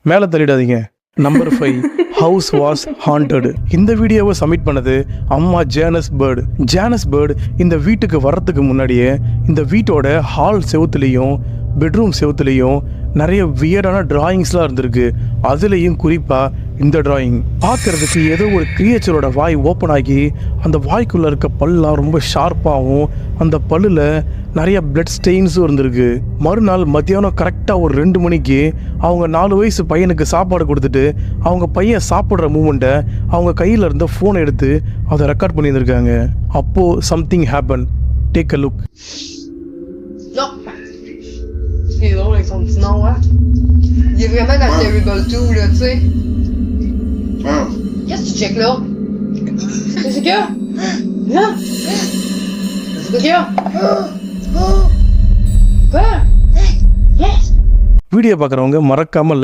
மேலே தள்ளிடாதீங்க. Number 5, house was haunted. இந்த வீடியோவை சப்மிட் பண்ணது அம்மா ஜேனஸ் பேர்டு. ஜேனஸ் பேர்டு இந்த வீட்டுக்கு வர்றதுக்கு முன்னாடியே இந்த வீட்டோட ஹால் செவுத்துலேயும் பெட்ரூம் செவுத்துலேயும் நிறைய வியர்டான டிராயிங்ஸ்லாம் இருந்திருக்கு. அதுலேயும் குறிப்பாக இந்த டிராயிங் பார்க்குறதுக்கு ஏதோ ஒரு கிரியேச்சரோட வாய் ஓப்பன் ஆகி அந்த வாய்க்குள்ளே இருக்க பல்லாம் ரொம்ப ஷார்ப்பாகவும் அந்த பல்லில் நிறைய பிளட் ஸ்டெயின்ஸும் இருந்திருக்கு. மறுநாள் மத்தியானம் கரெக்டாக ஒரு 2 மணிக்கு அவங்க 4 வயசு பையனுக்கு சாப்பாடு கொடுத்துட்டு அவங்க பையன் சாப்பிட்ற மூமெண்ட்டை அவங்க கையில் இருந்த ஃபோனை எடுத்து அதை ரெக்கார்ட் பண்ணியிருந்திருக்காங்க. அப்போது something happen. Take a look. C'est drôle avec son petit nom, hein? Il est vraiment dans Terrible 2, là, tu sais. Qu'est-ce que tu checkes là? Qu'est-ce qu'il y a? Là? Qu'est-ce qu'il y a? Quoi? Yes! Video பார்க்குறவங்க மறக்காமல் like